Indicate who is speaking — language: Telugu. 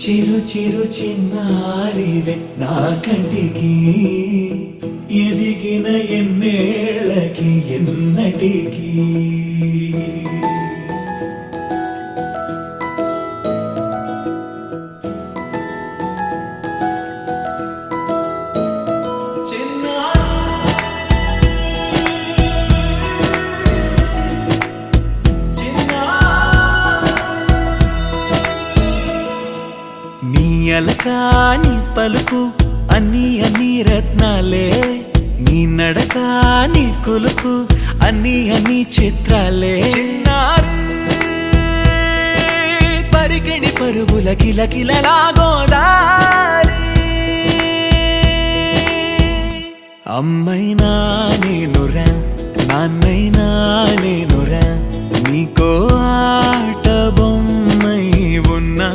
Speaker 1: చిరు చిరు చిన్నారివే నా కంటికి ఎదిగిన ఎన్నేళ్ళకి ఎన్నటికి అలకాని పలుకు అన్ని అన్ని రత్నాలే నీ నడకాని కొలుకు అన్ని అన్ని చిత్రాలే చిన్నారు పరికిణి పరుగుల కిలకిలలాగోదారి అమ్మైనా నేనురా నాన్నైనా నేనురా నీకో ఆట బొమ్మై ఉన్నా